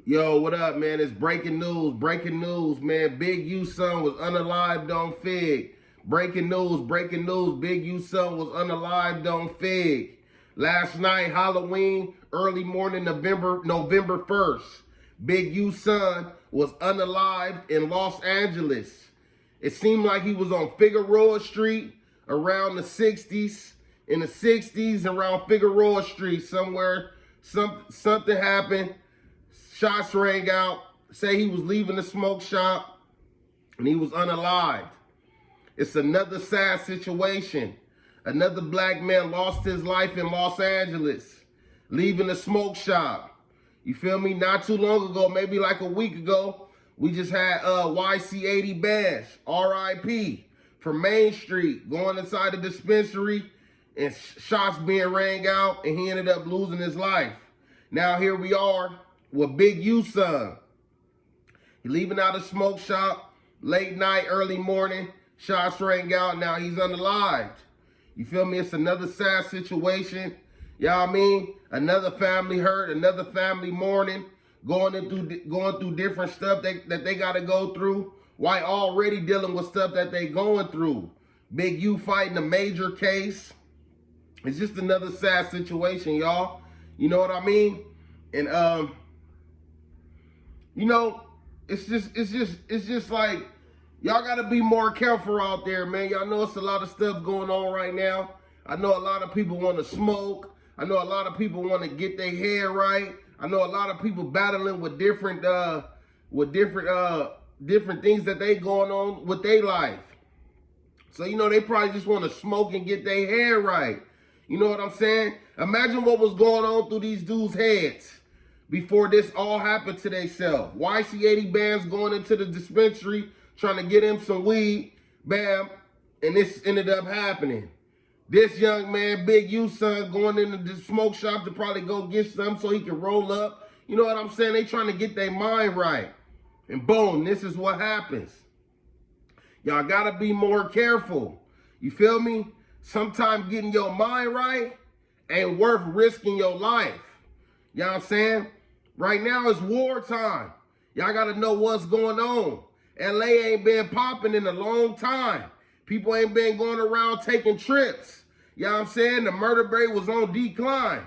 Yo, what up, man? It's breaking news. Breaking news, man. Big U son was unalived on Fig. Breaking news. Breaking news. Big U son was unalived on Fig. Last night, Halloween, early morning, November 1st. Big U son was unalived in Los Angeles. It seemed like he was on Figueroa Street around the 60s. In the 60s, around Figueroa Street somewhere, something happened. Shots rang out. Say he was leaving the smoke shop and he was unalived. It's another sad situation. Another black man lost his life in Los Angeles, leaving the smoke shop. You feel me? Not too long ago, maybe like a week ago, we just had YC80 Bash, RIP, from Main Street, going inside the dispensary and shots being rang out, and he ended up losing his life. Now here we are with Big U son. He leaving out of smoke shop, late night, early morning, shots rang out, now he's unalived. You feel me? It's another sad situation. You know what I mean? Another family hurt, another family mourning, going through different stuff that they got to go through, while already dealing with stuff that they going through. Big U fighting a major case. It's just another sad situation, y'all. You know what I mean? And you know, it's just like, y'all gotta be more careful out there, man. Y'all know it's a lot of stuff going on right now. I know a lot of people want to smoke. I know a lot of people want to get their hair right. I know a lot of people battling with different things that they going on with their life. So, you know, they probably just want to smoke and get their hair right. You know what I'm saying? Imagine what was going on through these dudes' heads before this all happened to themselves. YC80 bands going into the dispensary, trying to get him some weed, bam, and this ended up happening. This young man, Big U son, going into the smoke shop to probably go get some so he can roll up. You know what I'm saying? They trying to get their mind right. And boom, this is what happens. Y'all gotta be more careful. You feel me? Sometimes getting your mind right ain't worth risking your life. You know what I'm saying? Right now it's wartime. Y'all gotta know what's going on. LA ain't been popping in a long time. People ain't been going around taking trips. You know what I'm saying? The murder rate was on decline.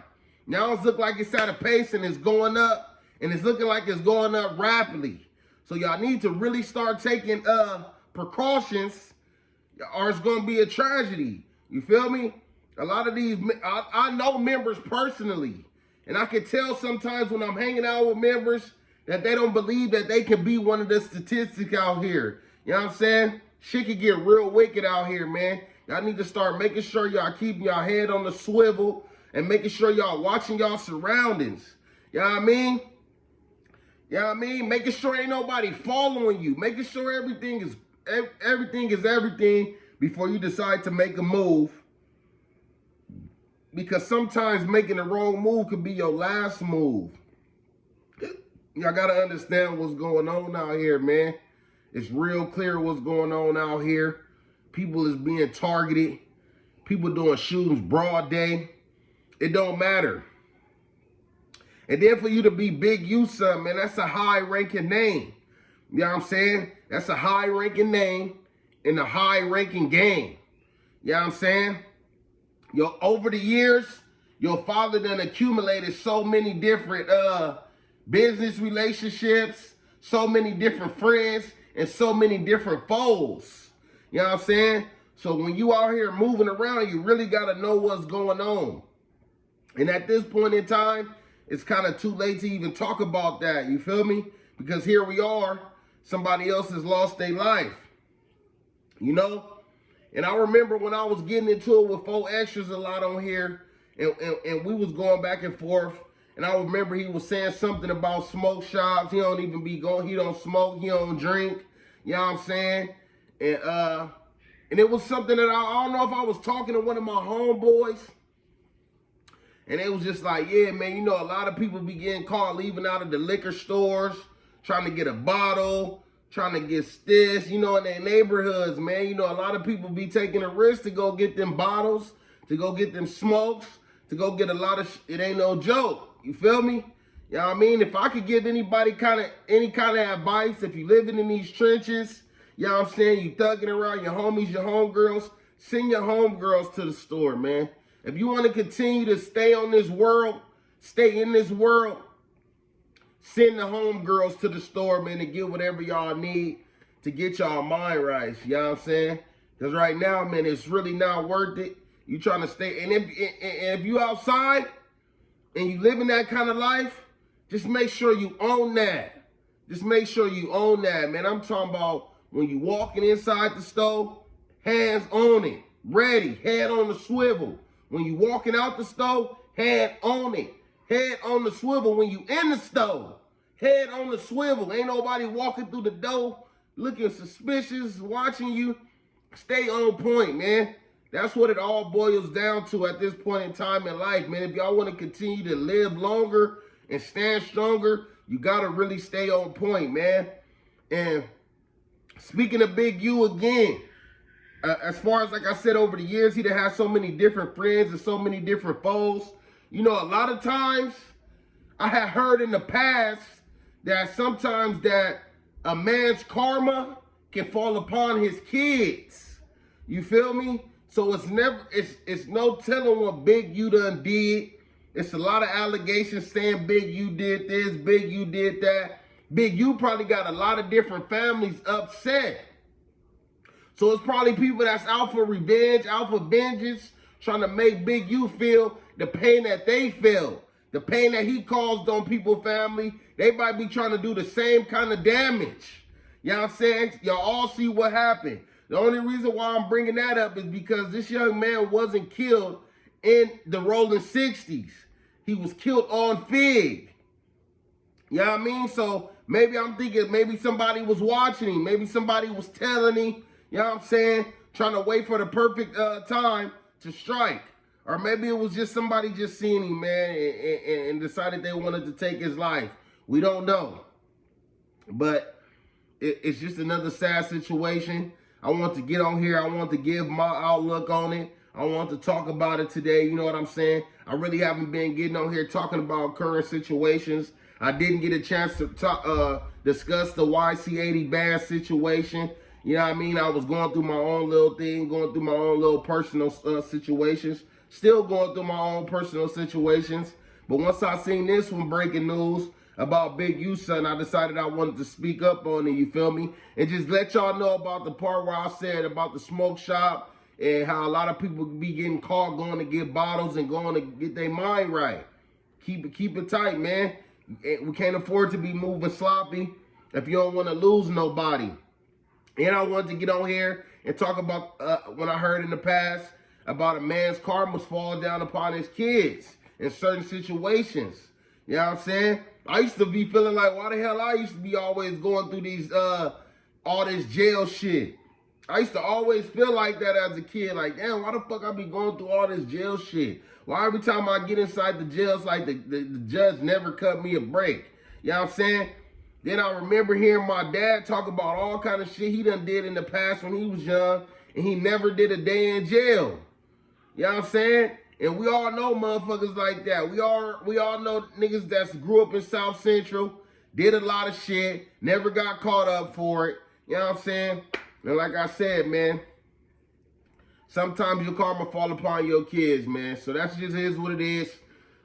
Now it's looking like it's at a pace and it's going up, and it's looking like it's going up rapidly. So y'all need to really start taking precautions, or it's gonna be a tragedy. You feel me? A lot of these, I know members personally, and I can tell sometimes when I'm hanging out with members that they don't believe that they can be one of the statistics out here. You know what I'm saying? Shit can get real wicked out here, man. Y'all need to start making sure y'all keeping y'all head on the swivel and making sure y'all watching y'all surroundings. You know what I mean? You know what I mean? Making sure ain't nobody following you. Making sure everything is everything before you decide to make a move. Because sometimes making the wrong move could be your last move. Y'all gotta understand what's going on out here, man. It's real clear what's going on out here. People is being targeted. People doing shootings broad day. It don't matter. And then for you to be Big U son, man, that's a high-ranking name. You know what I'm saying? That's a high-ranking name in a high-ranking game. You know what I'm saying? Yo, over the years, your father done accumulated so many different business relationships, so many different friends, and so many different foes. You know what I'm saying? So when you out here moving around, you really got to know what's going on. And at this point in time, it's kind of too late to even talk about that. You feel me? Because here we are. Somebody else has lost their life. You know? And I remember when I was getting into it with 4Extras a lot on here, and we was going back and forth. And I remember he was saying something about smoke shops. He don't even be going, he don't smoke, he don't drink. You know what I'm saying? And it was something that I don't know if I was talking to one of my homeboys. And it was just like, yeah, man, you know, a lot of people be getting caught leaving out of the liquor stores, trying to get a bottle, trying to get this, you know, in their neighborhoods, man. You know, a lot of people be taking a risk to go get them bottles, to go get them smokes, to go get a lot of, it ain't no joke. You feel me? You know what I mean? If I could give anybody any kind of advice, if you living in these trenches, you know what I'm saying, you thugging around your homies, your homegirls, send your homegirls to the store, man. If you want to continue to stay in this world, send the homegirls to the store, man, to get whatever y'all need to get y'all mind right. You know what I'm saying? Because right now, man, it's really not worth it. You trying to stay, and if you outside and you living that kind of life, just make sure you own that. Just make sure you own that, man. I'm talking about when you walking inside the store, hands on it, ready, head on the swivel. When you walking out the store, head on it, head on the swivel. When you in the store, head on the swivel. Ain't nobody walking through the door looking suspicious, watching you. Stay on point, man. That's what it all boils down to at this point in time in life, man. If y'all want to continue to live longer and stand stronger, you got to really stay on point, man. And speaking of Big U again, as far as, like I said, over the years, he done had so many different friends and so many different foes. You know, a lot of times I had heard in the past that sometimes that a man's karma can fall upon his kids. You feel me? So it's no telling what Big U done did. It's a lot of allegations saying Big U did this, Big U did that. Big U probably got a lot of different families upset. So it's probably people that's out for revenge, out for vengeance, trying to make Big U feel the pain that they feel. The pain that he caused on people's family. They might be trying to do the same kind of damage. You know what I'm saying? Y'all all see what happened. The only reason why I'm bringing that up is because this young man wasn't killed in the rolling 60s. He was killed on Fig. You know what I mean? So maybe I'm thinking maybe somebody was watching him. Maybe somebody was telling him, you know what I'm saying? Trying to wait for the perfect time to strike. Or maybe it was just somebody just seeing him, man, and decided they wanted to take his life. We don't know. But it's just another sad situation. I want to get on here. I want to give my outlook on it. I want to talk about it today. You know what I'm saying? I really haven't been getting on here talking about current situations. I didn't get a chance to discuss the YC80 band situation. You know what I mean? I was going through my own little thing, going through my own little personal situations. Still going through my own personal situations. But once I seen this one breaking news about Big U, son, I decided I wanted to speak up on it, you feel me? And just let y'all know about the part where I said about the smoke shop and how a lot of people be getting caught going to get bottles and going to get their mind right. Keep it tight, man. We can't afford to be moving sloppy if you don't want to lose nobody. And I wanted to get on here and talk about when I heard in the past about a man's karma falling down upon his kids in certain situations. You know what I'm saying? I used to be feeling like, why the hell I used to be always going through these, all this jail shit. I used to always feel like that as a kid. Like, damn, why the fuck I be going through all this jail shit? Why every time I get inside the jail, it's like the judge never cut me a break. You know what I'm saying? Then I remember hearing my dad talk about all kind of shit he done did in the past when he was young, and he never did a day in jail. You know what I'm saying? And we all know motherfuckers like that. We all know niggas that grew up in South Central, did a lot of shit, never got caught up for it. You know what I'm saying? And like I said, man, sometimes your karma fall upon your kids, man. So that's just is what it is.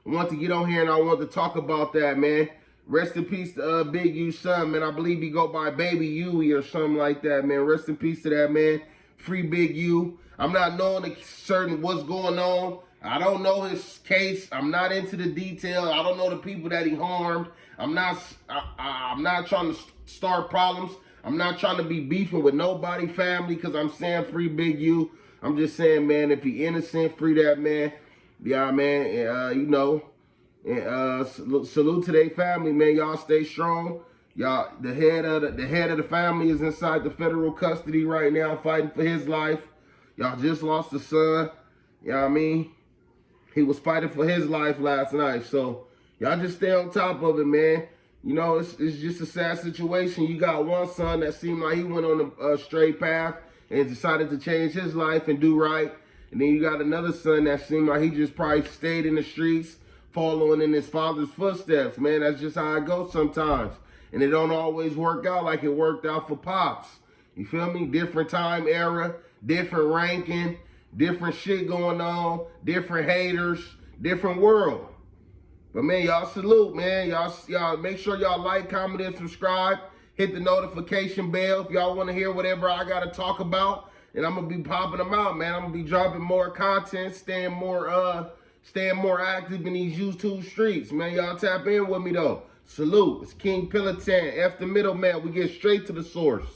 I want to get on here and I want to talk about that, man. Rest in peace to Big U's son, man. I believe he go by Baby Huey or something like that, man. Rest in peace to that, man. Free Big U. I'm not knowing certain what's going on. I don't know his case. I'm not into the detail. I don't know the people that he harmed. I'm not trying to start problems. I'm not trying to be beefing with nobody family because I'm saying free Big U. I'm just saying, man, if he innocent, free that man. Yeah, man. And, you know, and salute to their family, man. Y'all stay strong. Y'all, the head of the family is inside the federal custody right now, fighting for his life. Y'all just lost a son. You know what I mean? He was fighting for his life last night. So y'all just stay on top of it, man. You know, it's just a sad situation. You got one son that seemed like he went on a straight path and decided to change his life and do right. And then you got another son that seemed like he just probably stayed in the streets, following in his father's footsteps, man. That's just how it goes sometimes. And it don't always work out like it worked out for Pops. You feel me? Different time era, different ranking, different shit going on, different haters, different world. But man, y'all salute, man. Y'all make sure y'all like, comment, and subscribe. Hit the notification bell if y'all want to hear whatever I got to talk about. And I'm going to be popping them out, man. I'm going to be dropping more content, staying more active in these YouTube streets. Man, y'all tap in with me, though. Salute. It's King Peloton. F the middleman. We get straight to the source.